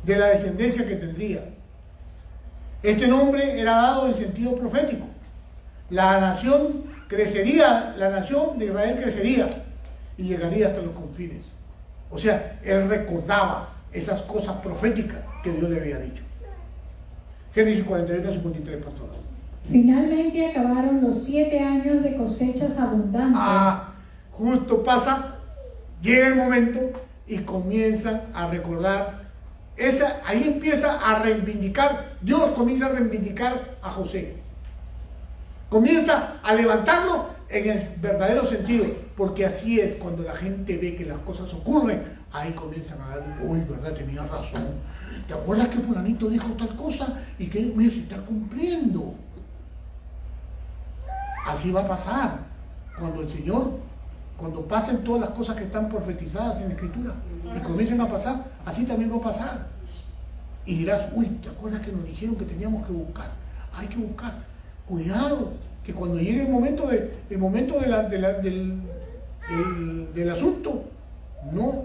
de la descendencia que tendría. Este nombre era dado en sentido profético. La nación crecería, la nación de Israel crecería y llegaría hasta los confines. O sea, él recordaba esas cosas proféticas que Dios le había dicho. Génesis 41 a 53, pastor. Finalmente acabaron los 7 años de cosechas abundantes. Justo pasa, llega el momento y comienzan a recordar. Ahí empieza a reivindicar, Dios comienza a reivindicar a José. Comienza a levantarlo en el verdadero sentido, porque así es cuando la gente ve que las cosas ocurren, ahí comienzan a dar, uy, verdad, tenía razón. ¿Te acuerdas que fulanito dijo tal cosa y que mira, se está cumpliendo? Así va a pasar cuando el Señor, cuando pasen todas las cosas que están profetizadas en la Escritura y comiencen a pasar, así también va a pasar. Y dirás, uy, ¿te acuerdas que nos dijeron que teníamos que buscar? Hay que buscar. Cuidado, que cuando llegue el momento del asunto, no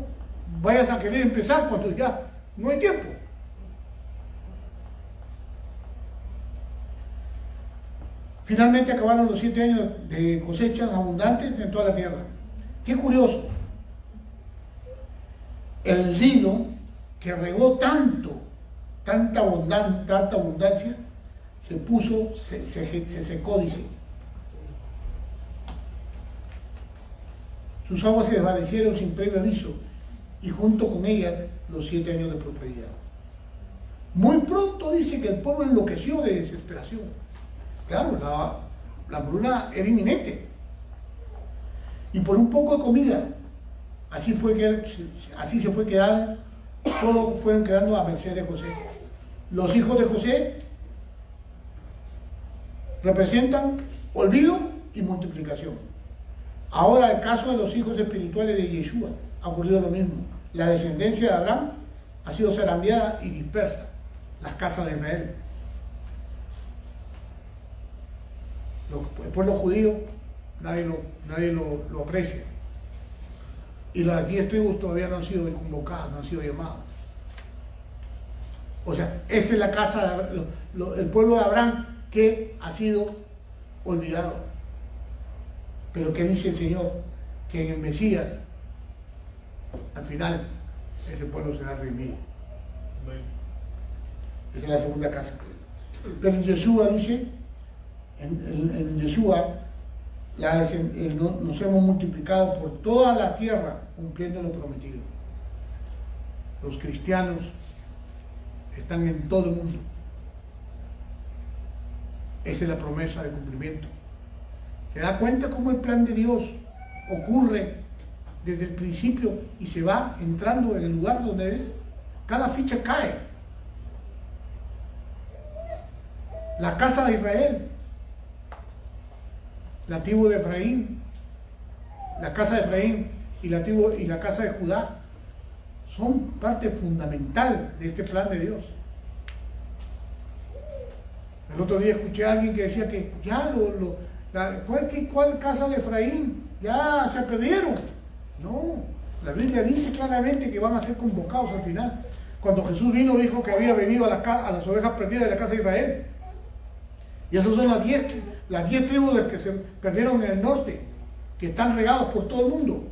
vayas a querer empezar cuando ya no hay tiempo. Finalmente acabaron los 7 años de cosechas abundantes en toda la tierra. Qué curioso. El lino que regó tanta abundancia, se secó, dice. Sus aguas se desvanecieron sin previo aviso y junto con ellas los 7 años de prosperidad. Muy pronto dice que el pueblo enloqueció de desesperación. Claro, la hambruna era inminente. Y por un poco de comida, así se fue quedando, todos fueron quedando a merced de José. Los hijos de José representan olvido y multiplicación. Ahora el caso de los hijos espirituales de Yeshua ha ocurrido lo mismo. La descendencia de Abraham ha sido zarandeada y dispersa, las casas de Israel. El pueblo judío nadie lo aprecia. Y las 10 tribus todavía no han sido convocadas, no han sido llamadas. O sea, esa es la casa, el pueblo de Abraham que ha sido olvidado. Pero ¿qué dice el Señor? Que en el Mesías, al final, ese pueblo será redimido. Esa es la segunda casa. Pero en Yeshua dice, en Yeshua nos hemos multiplicado por toda la tierra cumpliendo lo prometido. Los cristianos están en todo el mundo. Esa es la promesa de cumplimiento. ¿Se da cuenta cómo el plan de Dios ocurre desde el principio y se va entrando en el lugar donde es? Cada ficha cae. La casa de Israel, la tribu de Efraín, la casa de Efraín y la casa de Judá son parte fundamental de este plan de Dios. El otro día escuché a alguien que decía que ya ¿cuál casa de Efraín? Ya se perdieron. No, la Biblia dice claramente que van a ser convocados al final. Cuando Jesús vino, dijo que había venido a las ovejas perdidas de la casa de Israel. Y esas son las 10 tribus que se perdieron en el norte, que están regados por todo el mundo,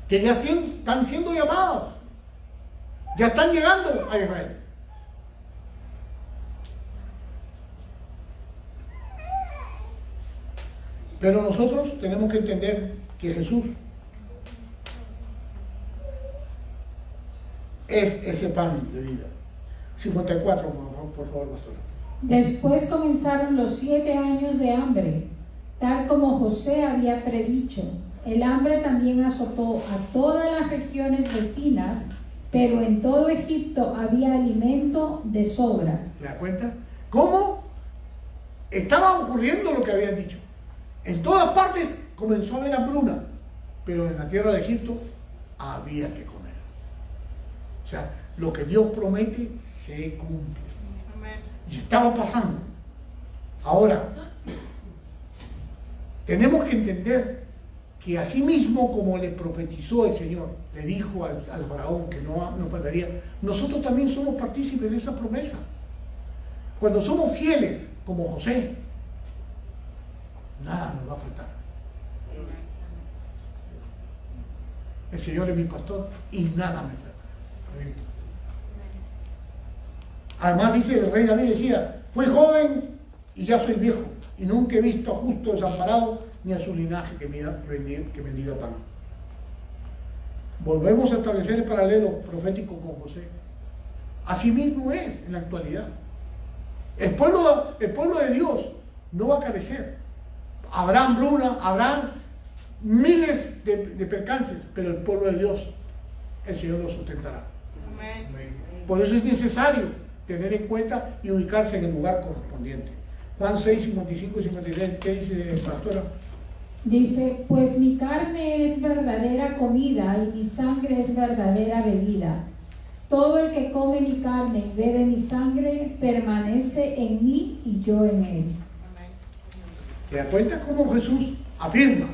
que ya están siendo llamados, ya están llegando a Israel. Pero nosotros tenemos que entender que Jesús es ese pan de vida. 54, por favor, pastor. Después comenzaron los 7 años de hambre, tal como José había predicho. El hambre también azotó a todas las regiones vecinas, pero en todo Egipto había alimento de sobra. ¿Se da cuenta? ¿Cómo estaba ocurriendo lo que habían dicho? En todas partes comenzó a haber hambruna, pero en la tierra de Egipto había que comer. O sea, lo que Dios promete se cumple. Amén. Y estaba pasando. Ahora, tenemos que entender que así mismo como le profetizó el Señor, le dijo al faraón que no faltaría, nosotros también somos partícipes de esa promesa. Cuando somos fieles, como José, nada nos va a faltar. El Señor es mi pastor y nada me falta. Además dice el rey David, decía, fui joven y ya soy viejo, y nunca he visto a justo desamparado ni a su linaje que mendiga pan. Volvemos a establecer el paralelo profético con José. Así mismo es en la actualidad. El pueblo de Dios no va a carecer. Habrá hambruna, habrá miles de percances, pero el pueblo de Dios, el Señor lo sustentará. Amén. Por eso es necesario tener en cuenta y ubicarse en el lugar correspondiente. Juan 6, 55 y 53, ¿qué dice, pastora? Dice, pues mi carne es verdadera comida y mi sangre es verdadera bebida. Todo el que come mi carne y bebe mi sangre permanece en mí y yo en él. Amén. ¿Se da cuenta cómo Jesús afirma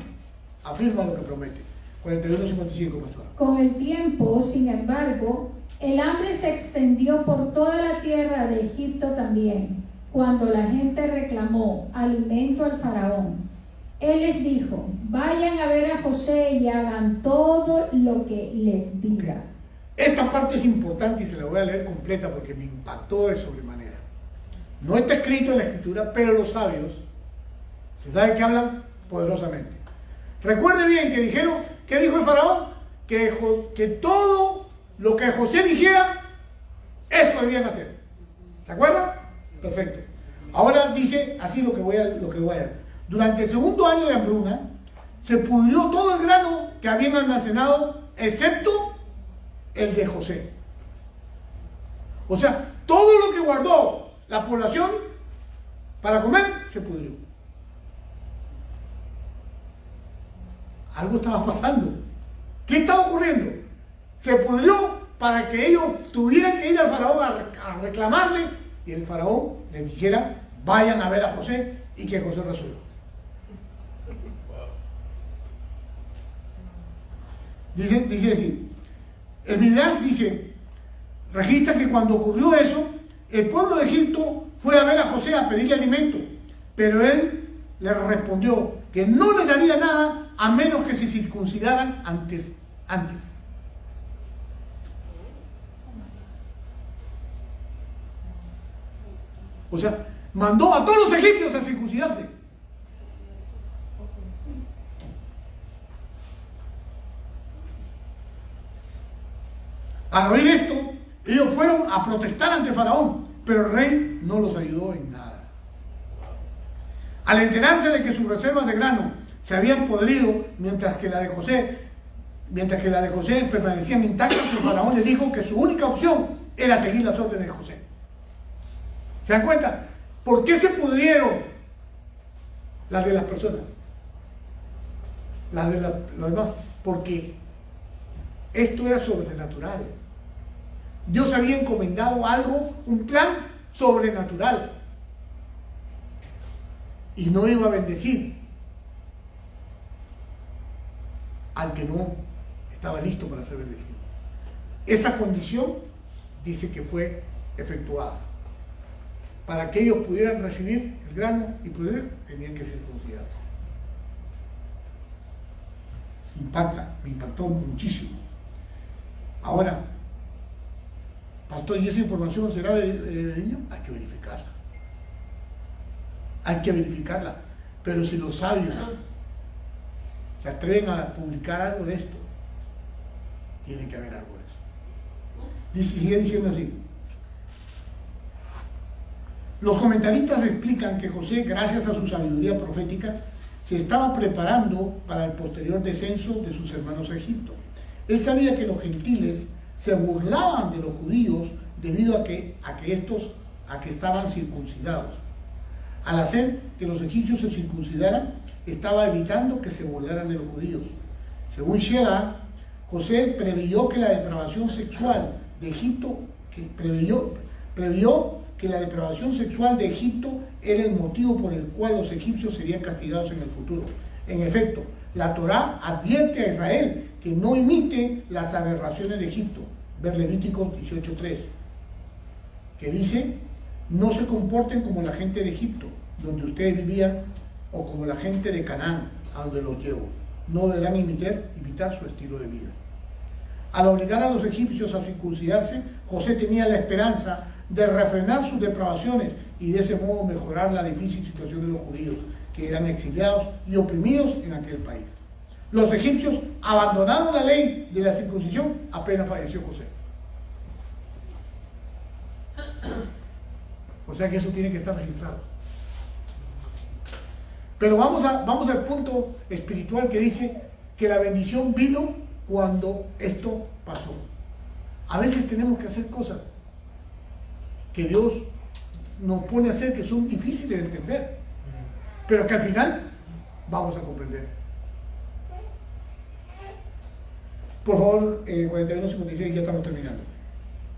lo que promete? 41, 55, pastora. Con el tiempo, sin embargo, el hambre se extendió por toda la tierra de Egipto también, cuando la gente reclamó alimento al faraón. Él les dijo, vayan a ver a José y hagan todo lo que les diga. Esta parte es importante y se la voy a leer completa porque me impactó de sobremanera. No está escrito en la escritura, pero los sabios, se sabe que hablan poderosamente. Recuerde bien que dijeron, ¿qué dijo el faraón? Que todo lo que José dijera, eso debían hacer. ¿De acuerdo? Perfecto. Ahora dice así lo que voy a leer. Durante el segundo año de hambruna, se pudrió todo el grano que habían almacenado, excepto el de José. O sea, todo lo que guardó la población para comer, se pudrió. Algo estaba pasando. ¿Qué estaba ocurriendo? Se pudrió para que ellos tuvieran que ir al faraón a reclamarle y el faraón les dijera, vayan a ver a José y que José resuelva. Dice así, el Midrash dice, registra que cuando ocurrió eso, el pueblo de Egipto fue a ver a José a pedirle alimento, pero él le respondió que no le daría nada a menos que se circuncidaran antes. O sea, mandó a todos los egipcios a circuncidarse. Al oír esto, ellos fueron a protestar ante Faraón, pero el rey no los ayudó en nada. Al enterarse de que sus reservas de grano se habían podrido, mientras que la de José permanecían intactas, el Faraón le dijo que su única opción era seguir las órdenes de José. ¿Se dan cuenta? ¿Por qué se pudrieron las de las personas? Las de los demás. Porque esto era sobrenatural. Dios había encomendado algo, un plan sobrenatural. Y no iba a bendecir al que no estaba listo para ser bendecido. Esa condición dice que fue efectuada. Para que ellos pudieran recibir el grano y poder, tenían que circuncidarse. Me impactó muchísimo. Ahora, pastor, ¿y esa información será de niño? Hay que verificarla. Pero si los sabios se atreven a publicar algo de esto, tiene que haber algo de eso. Sigue diciendo así. Los comentaristas explican que José, gracias a su sabiduría profética, se estaba preparando para el posterior descenso de sus hermanos a Egipto. Él sabía que los gentiles se burlaban de los judíos debido a que estaban circuncidados. Al hacer que los egipcios se circuncidaran, estaba evitando que se burlaran de los judíos. Según Shelah, José previó que la depravación sexual de Egipto, previó que la depravación sexual de Egipto era el motivo por el cual los egipcios serían castigados en el futuro. En efecto, la Torá advierte a Israel que no imite las aberraciones de Egipto. Ver Levíticos 18:3, que dice: no se comporten como la gente de Egipto, donde ustedes vivían, o como la gente de Canaán, a donde los llevo. No deberán imitar su estilo de vida. Al obligar a los egipcios a circuncidarse, José tenía la esperanza de refrenar sus depravaciones y de ese modo mejorar la difícil situación de los judíos, que eran exiliados y oprimidos en aquel país. Los egipcios abandonaron la ley de la circuncisión apenas falleció José. O sea que eso tiene que estar registrado. Pero vamos al punto espiritual que dice que la bendición vino cuando esto pasó. A veces tenemos que hacer cosas que Dios nos pone a hacer que son difíciles de entender, pero que al final vamos a comprender. Por favor, 41:56, ya estamos terminando.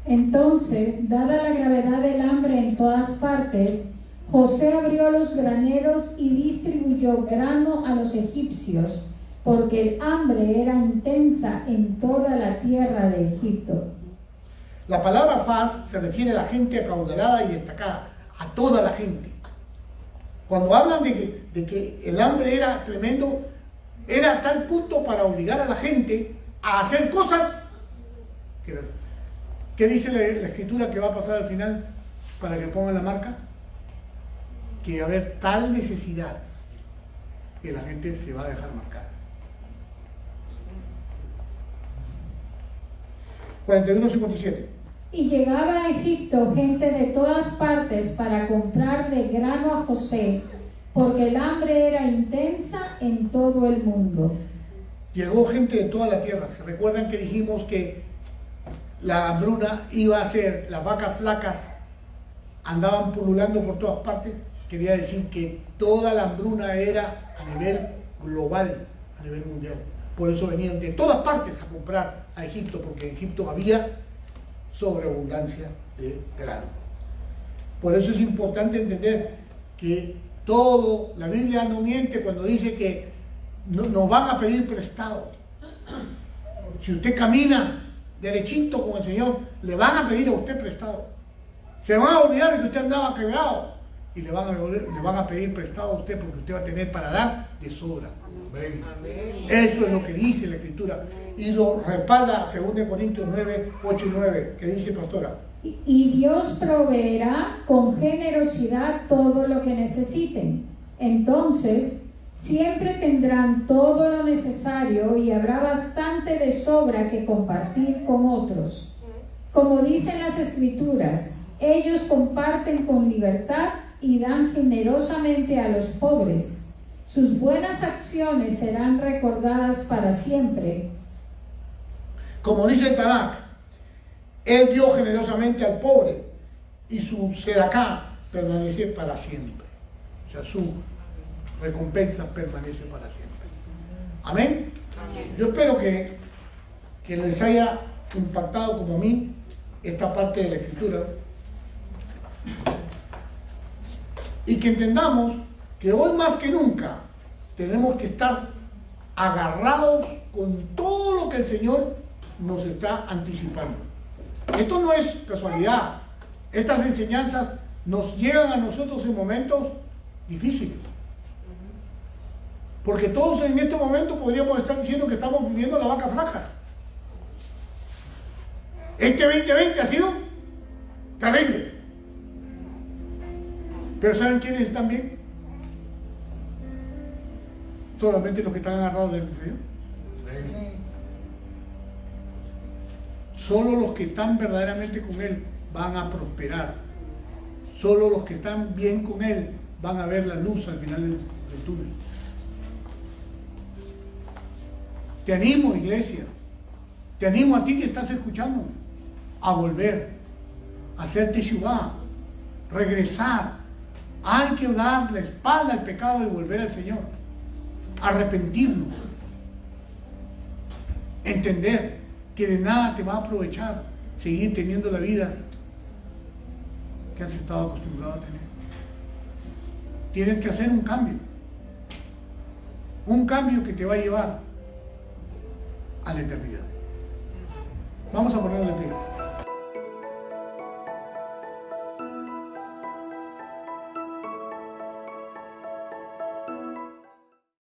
Entonces, dada la gravedad del hambre en todas partes, José abrió los graneros y distribuyó grano a los egipcios, porque el hambre era intensa en toda la tierra de Egipto. La palabra faz se refiere a la gente acaudalada y destacada, a toda la gente. Cuando hablan de que el hambre era tremendo, era a tal punto para obligar a la gente a hacer cosas. ¿Qué dice la escritura que va a pasar al final para que pongan la marca? Que va a haber tal necesidad que la gente se va a dejar marcar. 41:57. Y llegaba a Egipto gente de todas partes para comprarle grano a José, porque el hambre era intensa en todo el mundo. Llegó gente de toda la tierra. ¿Se recuerdan que dijimos que la hambruna iba a ser, las vacas flacas andaban pululando por todas partes? Quería decir que toda la hambruna era a nivel global, a nivel mundial. Por eso venían de todas partes a comprar a Egipto, porque en Egipto había sobreabundancia de grano. Por eso es importante entender que la Biblia no miente cuando dice que nos van a pedir prestado. Si usted camina derechito con el Señor, le van a pedir a usted prestado. Se van a olvidar de que usted andaba quebrado y le van a pedir prestado a usted, porque usted va a tener para dar de sobra. Amén. Eso es lo que dice la Escritura y lo respalda 2 Corintios 9:8-9, que dice, pastora. Y Dios proveerá con generosidad todo lo que necesiten. Entonces, siempre tendrán todo lo necesario y habrá bastante de sobra que compartir con otros. Como dicen las Escrituras, ellos comparten con libertad y dan generosamente a los pobres. Sus buenas acciones serán recordadas para siempre. Como dice el Tanakh, Él dio generosamente al pobre y su sedacá permanece para siempre. O sea, su recompensa permanece para siempre. Amén. Yo espero que les haya impactado como a mí esta parte de la Escritura y que entendamos que hoy más que nunca tenemos que estar agarrados con todo lo que el Señor nos está anticipando. Esto no es casualidad. Estas enseñanzas nos llegan a nosotros en momentos difíciles. Porque todos en este momento podríamos estar diciendo que estamos viviendo la vaca flaca. Este 2020 ha sido terrible. Pero ¿saben quiénes están bien? Solamente los que están agarrados del Señor. Solo los que están verdaderamente con Él van a prosperar. Solo los que están bien con Él van a ver la luz al final del túnel. Te animo, iglesia. Te animo a ti que estás escuchando a volver, a hacer teshuvá, regresar. Hay que dar la espalda al pecado y volver al Señor. Arrepentirnos. Entender que de nada te va a aprovechar seguir teniendo la vida que has estado acostumbrado a tener. Tienes que hacer un cambio. Un cambio que te va a llevar a la eternidad. Vamos a ponerlo de pie.